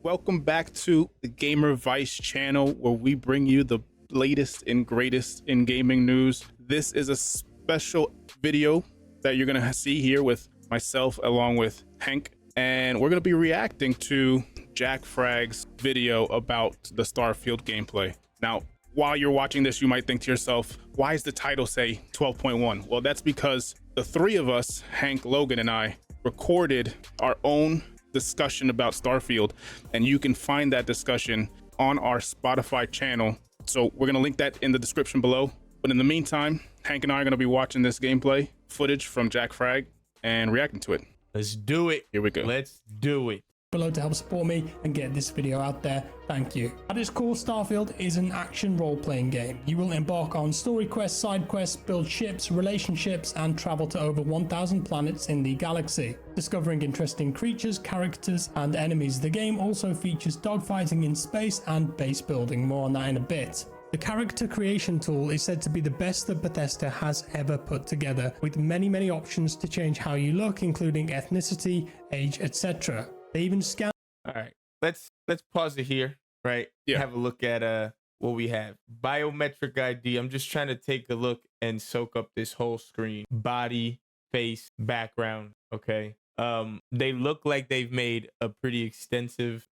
Welcome back to the GamerViCE channel, where we bring you the latest and greatest in gaming news. This is a special video that you're gonna see here with myself along with Hank, and we're gonna be reacting to Jackfrags' video about the Starfield gameplay. Now, while you're watching this, you might think to yourself, why does the title say 12.1? Well, that's because the three of us, Hank, Logan, and I, recorded our own discussion about Starfield, and you can find that discussion on our Spotify channel. So we're gonna link that in the description below. But in the meantime, Hank and I are gonna be watching this gameplay footage from Jackfrag and reacting to it. Let's do it. Here we go. Let's do it. Below to help support me and get this video out there. Thank you. At its core, Starfield is an action role-playing game. You will embark on story quests, side quests, build ships, relationships, and travel to over 1,000 planets in the galaxy, discovering interesting creatures, characters, and enemies. The game also features dogfighting in space and base building. More on that in a bit. The character creation tool is said to be the best that Bethesda has ever put together, with many options to change how you look, including ethnicity, age, etc. They even scan. All right, let's pause it here, right? Yeah. Have a look at what we have. Biometric ID. I'm just trying to take a look and soak up this whole screen. Body, face, background. Okay. They look like they've made a pretty extensive,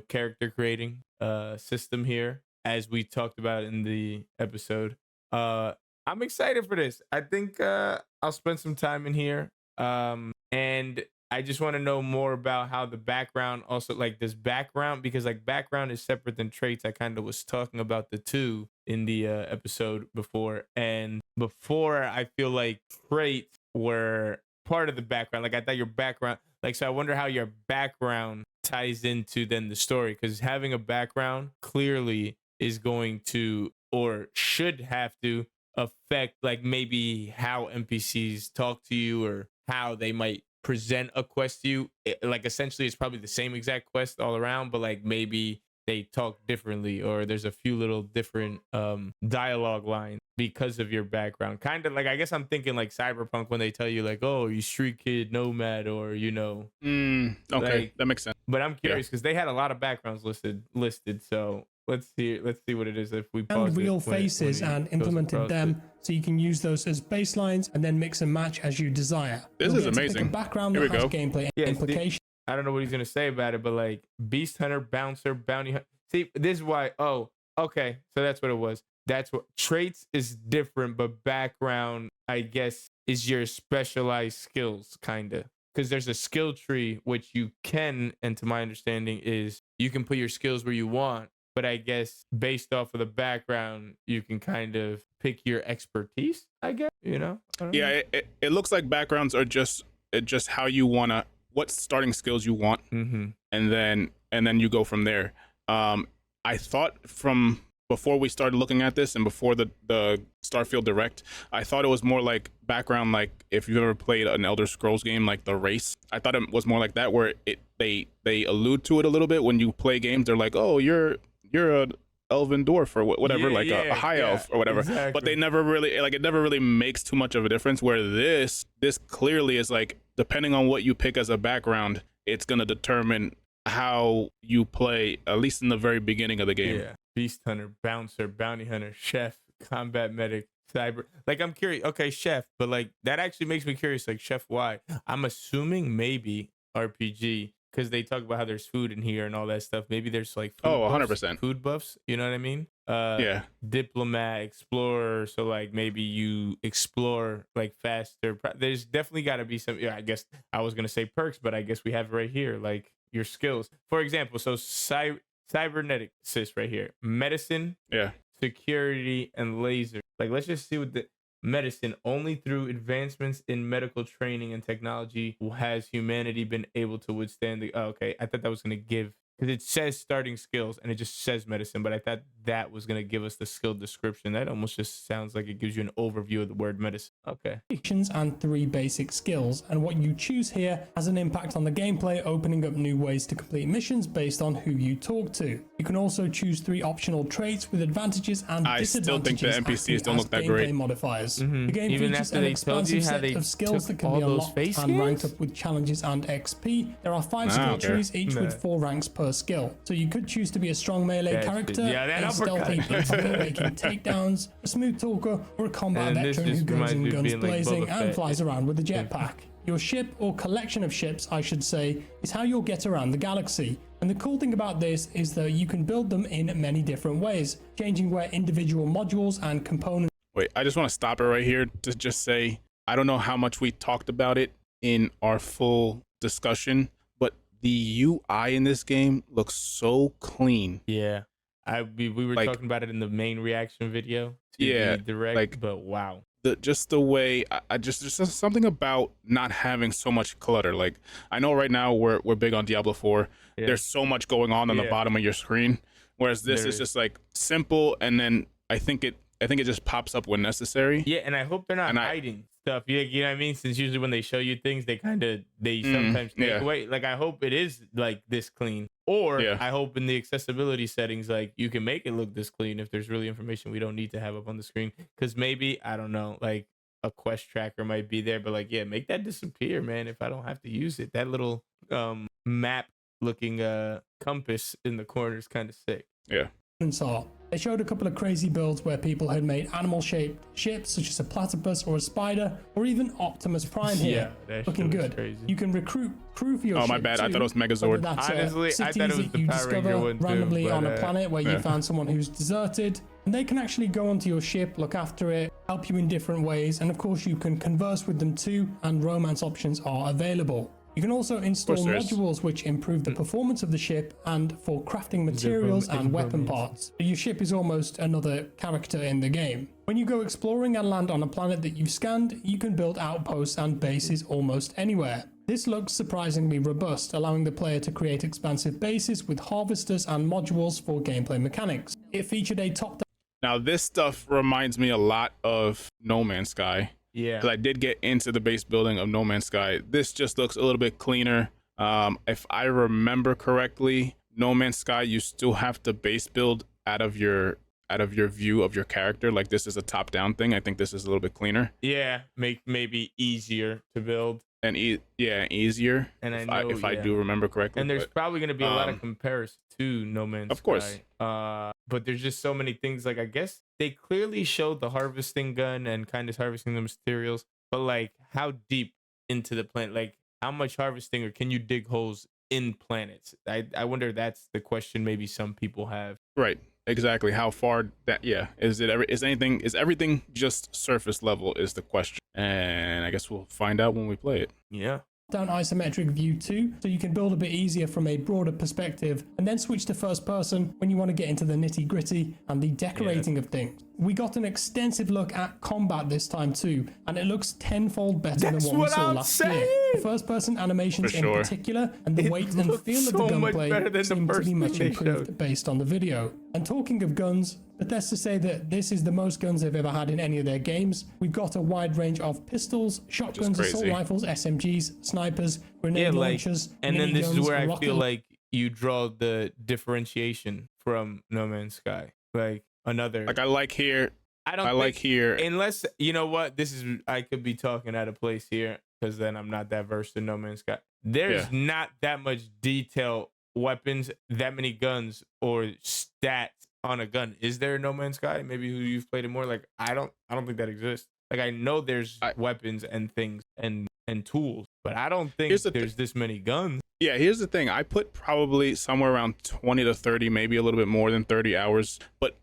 character creating system here, as we talked about in the episode. I'm excited for this. I think I'll spend some time in here. And I just want to know more about how the background also, like this background, because like background is separate than traits. I kind of was talking about the two in the episode before, and before I feel like traits were part of the background. Like I thought your background, like, so I wonder how your background ties into then the story, because having a background clearly is going to, or should have to, affect like maybe how NPCs talk to you or how they might present a quest to you. Like essentially it's probably the same exact quest all around, but like maybe they talk differently, or there's a few little different dialogue lines because of your background. Kind of like, I guess I'm thinking like Cyberpunk, when they tell you like, oh, you street kid, nomad, or Okay, like, that makes sense. but I'm curious because they had a lot of backgrounds listed. So let's see what it is if we pause And real it when faces he and goes implemented across them, it. so you can use those as baselines and then mix and match as you desire. This You'll is get to pick amazing. a background Here that we has go. gameplay Yeah, implications. I don't know what he's gonna say about it, but like Beast Hunter, Bouncer, Bounty Hunter. See, this is why. Oh, okay. So that's what it was. That's what traits is different, but background, I guess, is your specialized skills, kinda. Because there's a skill tree which you can, and to my understanding, is you can put your skills where you want. But I guess based off of the background, you can kind of pick your expertise, I guess, I don't know. Yeah, it looks like backgrounds are just how you wanna, what starting skills you want, Mm-hmm. and then you go from there. I thought from before we started looking at this and before the Starfield Direct, I thought it was more like background, like if you've ever played an Elder Scrolls game like The Race. I thought it was more like that, where they allude to it a little bit when you play games. They're like, oh, you're a elven dwarf or whatever, Yeah, like a high elf or whatever. exactly. But they never really, like, it never really makes too much of a difference, where this clearly is like, depending on what you pick as a background, it's going to determine how you play, at least in the very beginning of the game. Yeah. Beast Hunter, Bouncer, Bounty Hunter, Chef, Combat Medic, Cyber. Like, I'm curious. Okay, Chef, but like that actually makes me curious. Like, Chef, why? I'm assuming maybe RPG, because they talk about how there's food in here and all that stuff. Maybe there's like food 100%. food buffs. You know what I mean? Yeah. Diplomat, explorer. So like maybe you explore like faster. There's definitely got to be some. Yeah, I guess I was gonna say perks, but I guess we have it right here, like your skills. For example, so cyberneticist right here, medicine, Yeah. security, and laser. Like, let's just see what the medicine. Only through advancements in medical training and technology has humanity been able to withstand the. Oh, okay, I thought that was gonna give, because it says starting skills and it just says medicine, but I thought that was gonna give us the skill description. That almost just sounds like it gives you an overview of the word medicine. Okay. And 3 basic skills, and what you choose here has an impact on the gameplay, opening up new ways to complete missions based on who you talk to. You can also choose 3 optional traits with advantages and I still think the disadvantages NPCs don't look that gameplay great. modifiers. The game Even features after an they told you expansive how set they of skills took that can all be those unlocked face and ranked scans? up with challenges and XP. There are 5 skill okay. trees, each Nah. with 4 ranks per skill. So you could choose to be a strong melee That shit. character, Yeah, that a stealthy uppercut. pickpocket making takedowns, a smooth talker, or a combat And this veteran who just goes reminds in me of guns being like blazing Boba and Fett. flies around with a jetpack. Your ship, or collection of ships I should say, is how you'll get around the galaxy. And the cool thing about this is that you can build them in many different ways, changing where individual modules and components. Wait, I just want to stop it right here to just say, I don't know how much we talked about it in our full discussion, but the UI in this game looks so clean. Yeah. We were Like- talking about it in the main reaction video to Yeah, the direct, like- but wow. Just the way I just there's something about not having so much clutter. Like, I know right now we're big on Diablo 4. Yeah. There's so much going on the Yeah. bottom of your screen, whereas this There is is. just like simple, and then I think it just pops up when necessary. Yeah, and I hope they're not And hiding stuff. You know what I mean? Since usually when they show you things, they sometimes take yeah. away. Like, I hope it is like this clean. Or Yeah. I hope in the accessibility settings, like, you can make it look this clean if there's really information we don't need to have up on the screen. Because maybe, I don't know, like a quest tracker might be there, but like, yeah, make that disappear, man, if I don't have to use it. That little map looking compass in the corner is kind of sick. Yeah. Are. They showed a couple of crazy builds where people had made animal-shaped ships such as a platypus or a spider, or even Optimus Prime here. that Looking shit was good. crazy. You can recruit crew for your Oh, ship my bad. I too, thought it was whether Megazord. that's, Honestly, I cities thought it was that the you Power Ranger discover one too, randomly but, on a planet where you yeah. found someone who's deserted, and they can actually go onto your ship, look after it, help you in different ways, and of course you can converse with them too, and romance options are available. You can also install there is. modules which improve the performance of the ship and for crafting materials and weapon parts. Your ship is almost another character in the game. When you go exploring and land on a planet that you've scanned, you can build outposts and bases almost anywhere. This looks surprisingly robust, allowing the player to create expansive bases with harvesters and modules for gameplay mechanics. It featured a top-down Now this stuff reminds me a lot of No Man's Sky. Yeah. Because I did get into the base building of No Man's Sky. This just looks a little bit cleaner. If I remember correctly, No Man's Sky, you still have to base build out of your view of your character. Like, this is a top-down thing. I think this is a little bit cleaner Yeah, maybe easier to build. and easier. And if I do remember correctly. And there's but, probably going to be a lot of comparison to No Man's Of course. Sky. But there's just so many things. Like, I guess they clearly showed the harvesting gun and kind of harvesting the materials. But, like, how deep into the planet? Like, how much harvesting, or can you dig holes in planets? I wonder if that's the question maybe some people have. right. Exactly. How far that? Yeah. Is everything just surface level? Is the question. And I guess we'll find out when we play it. Yeah. down isometric view too, so you can build a bit easier from a broader perspective, and then switch to first person when you want to get into the nitty gritty and the decorating of things. We got an extensive look at combat this time too, and it looks tenfold better That's than what we what saw I'm last year. saying! First person animations For in sure. particular, and the It weight and looks feel of the so much better than gunplay the seem to first be much thing they improved showed. based on the video. And talking of guns, Bethesda say that this is the most guns they've ever had in any of their games. We've got a wide range of pistols, shotguns, assault crazy. rifles, SMGs, snipers, grenade Yeah, like, launchers, and then this is miniguns, where I rocket feel like you draw the differentiation from No Man's Sky. Like another, Like I like here. I don't I think, like here. unless you know what, this is, I could be talking out of place here because then I'm not that versed in No Man's Sky. There's not that much detail, weapons, that many guns or stats on a gun. Is there in No Man's Sky? Maybe who you've played it more. Like I don't think that exists. Like I know there's weapons and things and tools, but I don't think there's this many guns. Yeah, here's the thing. I put probably somewhere around 20 to 30, maybe a little bit more than 30 hours, but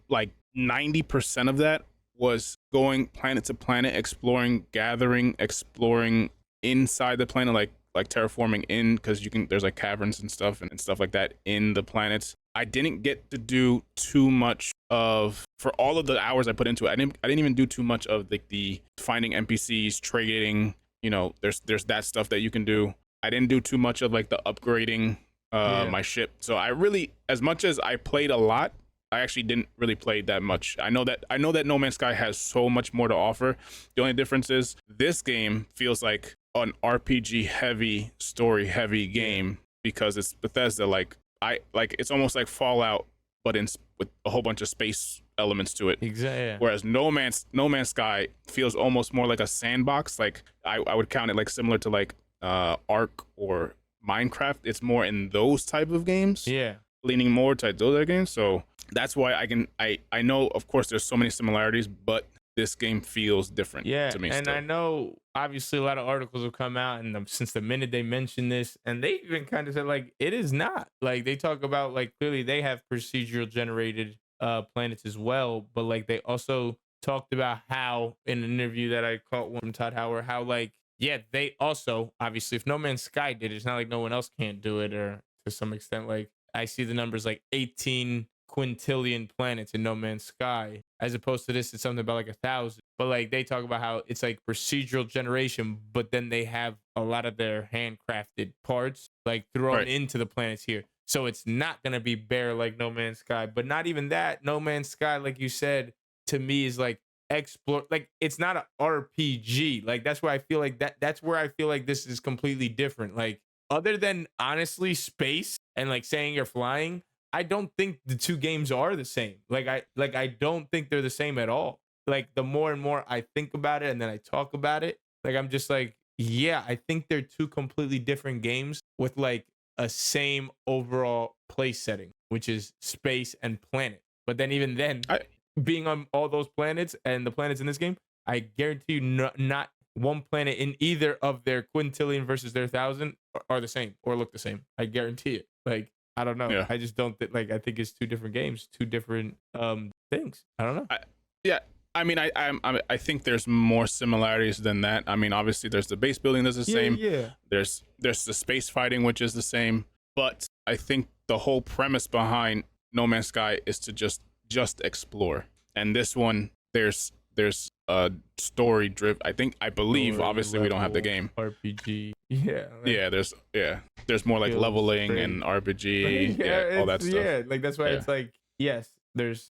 like 90% of that was going planet to planet, exploring, gathering, exploring inside the planet, like terraforming in, because there's like caverns and stuff like that in the planets. I didn't get to do too much for all of the hours I put into it. I didn't even do too much of the finding NPCs, trading. You know, there's that stuff that you can do. I didn't do too much of like the upgrading my ship. So I really, as much as I played a lot, I actually didn't really play that much. I know that No Man's Sky has so much more to offer. The only difference is this game feels like an RPG heavy, story heavy game because it's Bethesda. Like it's almost like Fallout, but with a whole bunch of space elements to it. Exactly. Yeah. Whereas No Man's Sky feels almost more like a sandbox. Like I would count it like similar to like Ark or Minecraft. It's more in those type of games. Yeah. Leaning more to those other games. So that's why I know, of course, there's so many similarities, but this game feels different to me. And still. I know obviously a lot of articles have come out, and since the minute they mentioned this, and they even kind of said like it is not. Like they talk about like clearly they have procedural generated planets as well, but like they also talked about how in an interview that I caught one from Todd Howard, how like they also obviously if No Man's Sky did it, it's not like no one else can't do it, or to some extent like I see the numbers like 18 quintillion planets in No Man's Sky, as opposed to this, it's something about like 1,000. But like they talk about how it's like procedural generation, but then they have a lot of their handcrafted parts like thrown into the planets here. So it's not gonna be bare like No Man's Sky. But not even that. No Man's Sky, like you said, to me is like explore. Like it's not an RPG. Like that's where I feel like that's where I feel like this is completely different. Like other than honestly space and like saying you're flying, I don't think the two games are the same. I don't think they're the same at all. Like the more and more I think about it and then I talk about it, like I'm just like, yeah, I think they're two completely different games with like a same overall play setting, which is space and planet. But then even then, being on all those planets and the planets in this game, I guarantee you not one planet in either of their quintillion versus their 1,000 are the same or look the same. I guarantee it. Like I don't know. Yeah. I just don't think I think it's two different games, two different things. I don't know. I mean, I think there's more similarities than that. I mean, obviously there's the base building that's the same. Yeah. There's the space fighting, which is the same. But I think the whole premise behind No Man's Sky is to just explore. And this one, there's a story driven. I believe. Obviously, we don't have the game. RPG. Yeah. There's more like leveling and RPG. All that stuff. Yeah, like that's why it's like yes, there's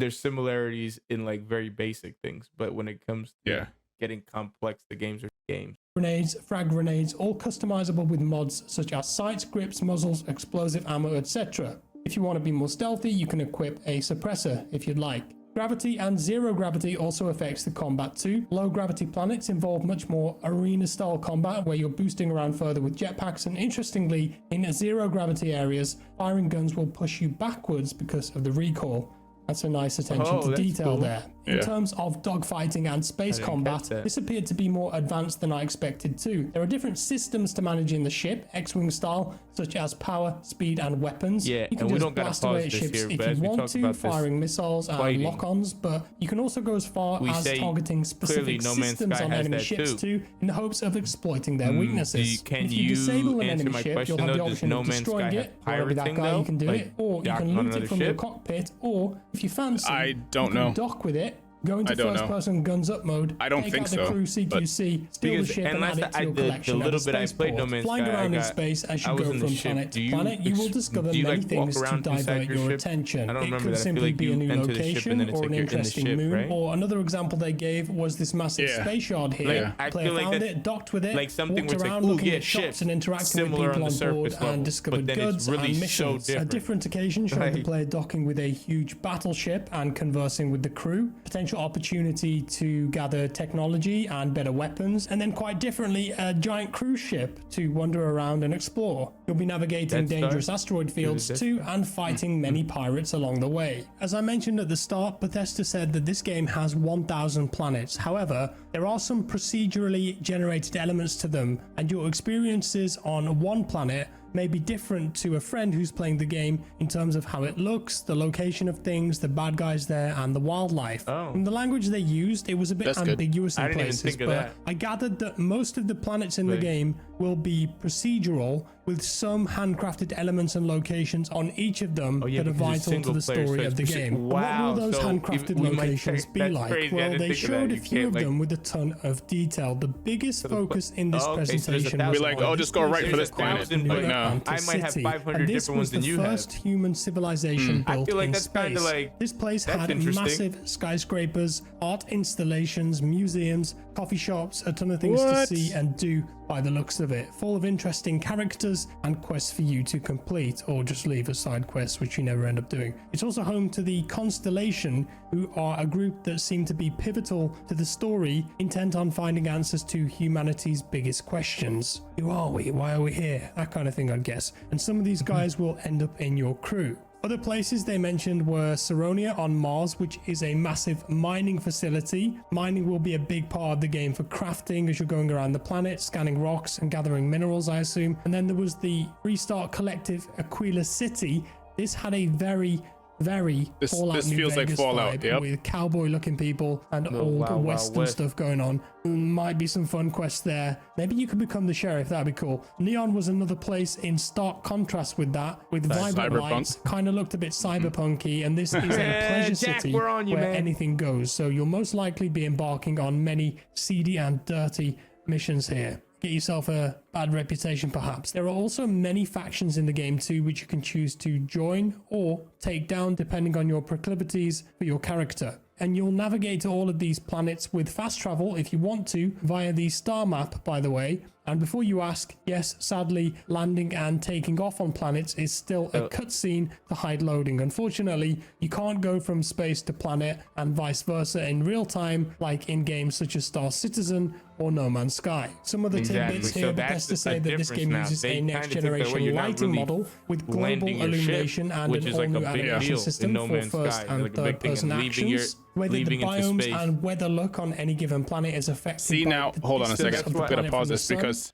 similarities in like very basic things, but when it comes to getting complex, the games are games. Grenades, frag grenades, all customizable with mods such as sights, grips, muzzles, explosive ammo, etc. If you want to be more stealthy, you can equip a suppressor if you'd like. Gravity and zero gravity also affects the combat too. Low gravity planets involve much more arena style combat where you're boosting around further with jetpacks, and interestingly, in zero gravity areas, firing guns will push you backwards because of the recoil. That's a nice attention to detail there. In terms of dogfighting and space combat, this appeared to be more advanced than I expected too. There are different systems to managing the ship, X-Wing style, such as power, speed, and weapons. Yeah, you can just blast away at ships if you want to, firing missiles and lock-ons, but you can also go as far as targeting specific systems on enemy ships too, in the hopes of exploiting their weaknesses. If you disable an enemy ship, you'll have the option of destroying it. Wherever that guy, you can do it, or you can loot it from your cockpit, or if you fancy, you can dock with it, go into first-person guns-up mode. I don't take think out the so. crew CQC, steal the ship, and add it to your collection the little bit I played No Man's Sky, flying around in space as you go from planet to planet, you will discover many things to divert your attention. It could simply be a new location or an interesting moon. Or another example they gave was this massive space yard here. Player found it, docked with it, walked around looking at shops and interacting with people on board, and discovered goods and missions. A different occasion showed the player docking with a huge battleship and conversing with the crew. Potential opportunity to gather technology and better weapons, and then quite differently a giant cruise ship to wander around and explore. You'll be navigating dangerous asteroid fields too and fighting many pirates along the way. As I mentioned at the start, Bethesda said that this game has 1,000 planets. However, there are some procedurally generated elements to them, and your experiences on one planet may be different to a friend who's playing the game in terms of how it looks, the location of things, the bad guys there, and the wildlife. From the language they used, it was a bit ambiguous in places, but I gathered that most of the planets in the game will be procedural, with some handcrafted elements and locations on each of them that are vital to the story of the game. Wow. What will those handcrafted locations be like? Well, they showed a few of them with a ton of detail. The biggest focus in this presentation was like, oh, just go right for this planet. Like, no. I might have 500 different ones than you have. And this was the first human civilization built I feel like in that's kind space. of like, This place had massive skyscrapers, art installations, museums, coffee shops, a ton of things to see and do by the looks of it, full of interesting characters and quests for you to complete, or just leave as side quests, which you never end up doing. It's also home to the Constellation, who are a group that seem to be pivotal to the story, intent on finding answers to humanity's biggest questions. Who are we? Why are we here? That kind of thing, I'd guess. And some of these guys will end up in your crew. Other places they mentioned were Saronia on Mars, which is a massive mining facility. Mining will be a big part of the game for crafting as you're going around the planet, scanning rocks and gathering minerals, I assume. And then there was the Restart Collective Aquila City. This had a very Fallout this New feels Vegas like Fallout, vibe, with cowboy looking people and old western stuff going on. Might be some fun quests there. Maybe you could become the sheriff, that'd be cool. Neon was another place in stark contrast with that, with vibrant lights, kind of looked a bit cyberpunky, and this is a pleasure city where anything goes, so you'll most likely be embarking on many seedy and dirty missions here. Get yourself a bad reputation, perhaps. There are also many factions in the game too, which you can choose to join or take down depending on your proclivities for your character. And you'll navigate to all of these planets with fast travel if you want to, via the star map, by the way. And before you ask, yes, sadly, landing and taking off on planets is still a cutscene to hide loading. Unfortunately, you can't go from space to planet and vice versa in real time, like in games such as Star Citizen or No Man's Sky. Some of the tidbits here, but best to say that this game uses a next generation lighting model with global illumination and an all-new animation system for first and third person actions. Whether the biomes and weather look on any given planet is affected. See, now, hold on a second. I'm gonna pause this because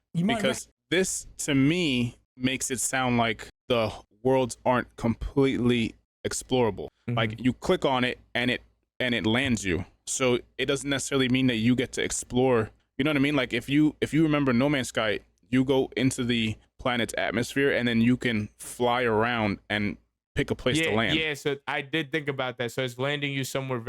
this to me makes it sound like the worlds aren't completely explorable. Like you click on it and it lands you. So it doesn't necessarily mean that you get to explore. You know what I mean? Like if you remember No Man's Sky, you go into the planet's atmosphere and then you can fly around and pick a place to land. Yeah, so I did think about that. So it's landing you somewhere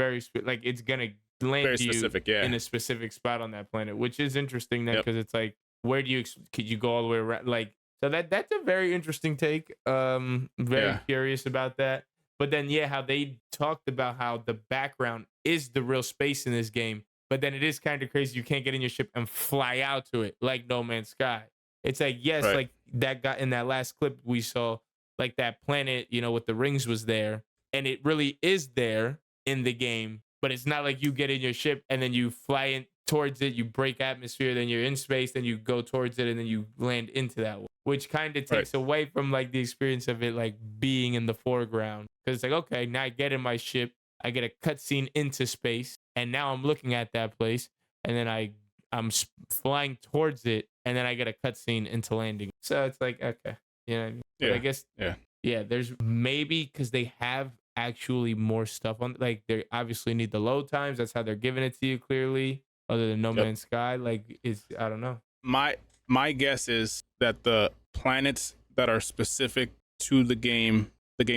like it's gonna land very specific, you in a specific spot on that planet, which is interesting then because it's like, where do you could you go all the way around? Like, so that's a very interesting take. Very curious about that. But then how they talked about how the background is the real space in this game, but then it is kind of crazy you can't get in your ship and fly out to it like No Man's Sky. It's like, yes, like that got in that last clip we saw, like that planet, with the rings was there, and it really is there in the game, but it's not like you get in your ship and then you fly in towards it, you break atmosphere, then you're in space, then you go towards it, and then you land into that one, which kind of takes away from like the experience of it like being in the foreground. Because it's like, okay, now I get in my ship, I get a cutscene into space, and now I'm looking at that place, and then I'm flying towards it, and then I get a cutscene into landing. So it's like, okay, you know what I mean? But I guess there's maybe because they have actually more stuff on, like they obviously need the load times. That's how they're giving it to you clearly. Other than No Man's Sky, like I don't know. My guess is that the planets that are specific to the game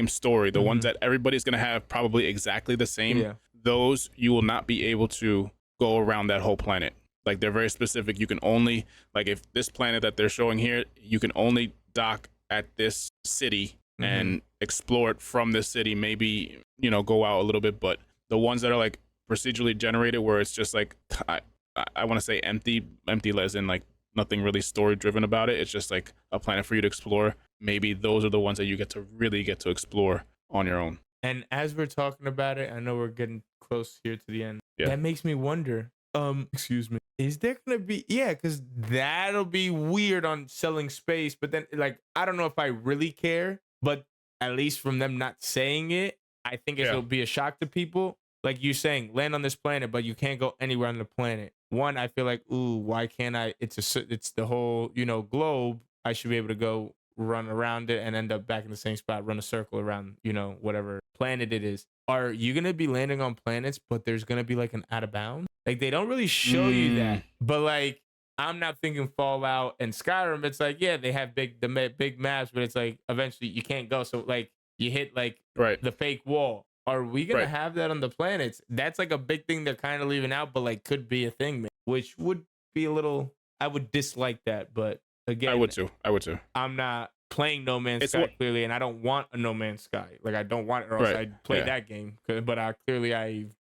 story, the ones that everybody's gonna have probably exactly the same, those you will not be able to go around that whole planet. Like they're very specific. You can only, like if this planet that they're showing here, you can only dock at this city and explore it from this city. Maybe go out a little bit, but the ones that are like procedurally generated, where it's just like I want to say empty as in like nothing really story driven about it. It's just like a planet for you to explore. Maybe those are the ones that you really get to explore on your own. And as we're talking about it, I know we're getting close here to the end. That makes me wonder. Excuse me. Is there gonna be because that'll be weird on selling space, but then like I don't know if I really care, but at least from them not saying it, I think it'll be a shock to people. Like you saying, land on this planet, but you can't go anywhere on the planet. One, I feel like, ooh, why can't I? It's the whole, globe. I should be able to go run around it and end up back in the same spot, run a circle around, whatever planet it is. Are you going to be landing on planets, but there's going to be like an out of bounds? Like they don't really show you that, but like I'm not thinking Fallout and Skyrim. It's like, yeah, they have big maps, but it's like eventually you can't go. So like you hit like Right. the fake wall. Are we gonna Right. have that on the planets? That's like a big thing they're kind of leaving out, but like could be a thing, man, which would be a little. I would dislike that, but again, I would too. I'm not playing No Man's It's Sky what- clearly, and I don't want a No Man's Sky. Like I don't want it, or else Right. I'd play Yeah. that game. But I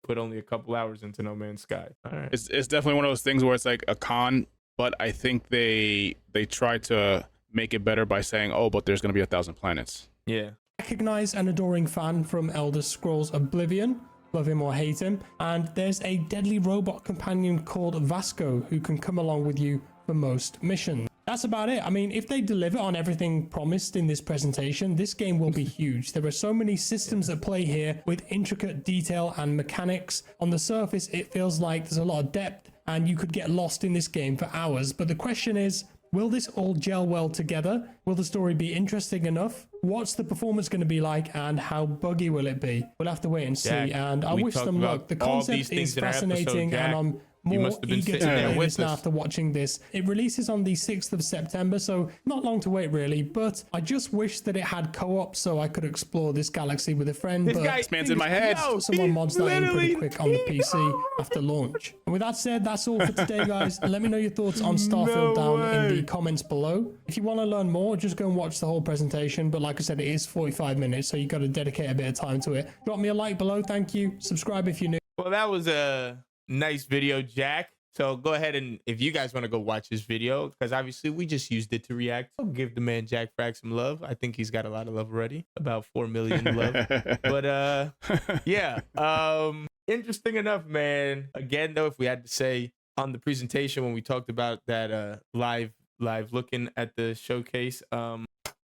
put only a couple hours into No Man's Sky. All right. It's definitely one of those things where it's like a con, but I think they try to make it better by saying, oh, but there's going to be 1,000 planets. Yeah. Recognize an adoring fan from Elder Scrolls Oblivion, love him or hate him, and there's a deadly robot companion called Vasco who can come along with you for most missions. That's about it. I mean, if they deliver on everything promised in this presentation, this game will be huge. There are so many systems at play here with intricate detail and mechanics. On the surface, it feels like there's a lot of depth and you could get lost in this game for hours. But the question is, will this all gel well together? Will the story be interesting enough? What's the performance going to be like, and how buggy will it be? We'll have to wait and see. Jack, And I we wish talked them about luck. The all these concept things is in our episode, fascinating, Jack. and I'm You more must have been eager to sitting there play with this now us. after watching this. It releases on the 6th of September, so not long to wait really, but I just wish that it had co-op so I could explore this galaxy with a friend. This But guy- This man's in my head. Yo, someone he mods that in pretty literally- quick on the PC after launch. And with that said, that's all for today, guys. Let me know your thoughts on Starfield No down in way. the comments below. If you want to learn more, just go and watch the whole presentation. But like I said, it is 45 minutes, so you got to dedicate a bit of time to it. Drop me a like below. Thank you. Subscribe if you're new. Well, that was a nice video, Jack. So go ahead, and if you guys want to go watch this video, because obviously we just used it to react. So give the man Jackfrags some love. I think he's got a lot of love already, about 4 million love. But yeah, interesting enough, man. Again, though, if we had to say on the presentation when we talked about that live looking at the showcase,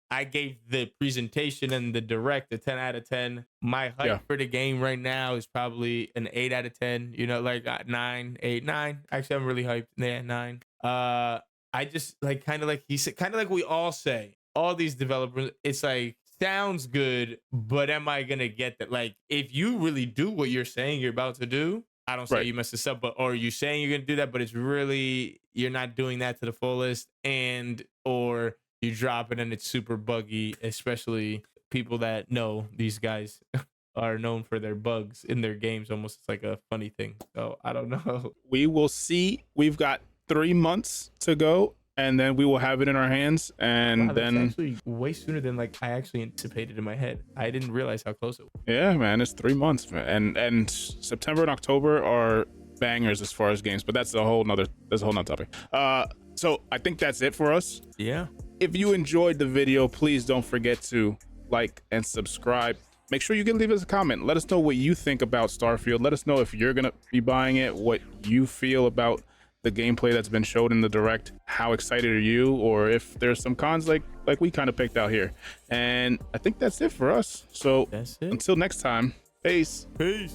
I gave the presentation and the direct a 10 out of 10. My hype for the game right now is probably an 8 out of 10. You know, like 9, 8, 9. Actually, I'm really hyped. Yeah, 9. I just like kind of like he said, kind of like we all say, all these developers, it's like sounds good, but am I gonna get that? Like, if you really do what you're saying you're about to do, I don't say you mess this up, but or you saying you're gonna do that, but it's really you're not doing that to the fullest, and or you drop it and it's super buggy, especially people that know these guys are known for their bugs in their games. Almost it's like a funny thing. So I don't know. We will see. We've got 3 months to go, and then we will have it in our hands. And Wow, that's then, actually way sooner than like I actually anticipated in my head. I didn't realize how close it was. yeah, man, it's 3 months, man. And September and October are bangers as far as games, but that's a whole nother topic. So I think that's it for us. Yeah. If you enjoyed the video, please don't forget to like and subscribe. Make sure you can leave us a comment. Let us know what you think about Starfield. Let us know if you're gonna be buying it, what you feel about the gameplay that's been showed in the direct. How excited are you, or if there's some cons like we kind of picked out here. And I think that's it for us. So That's it. until next time, peace. Peace.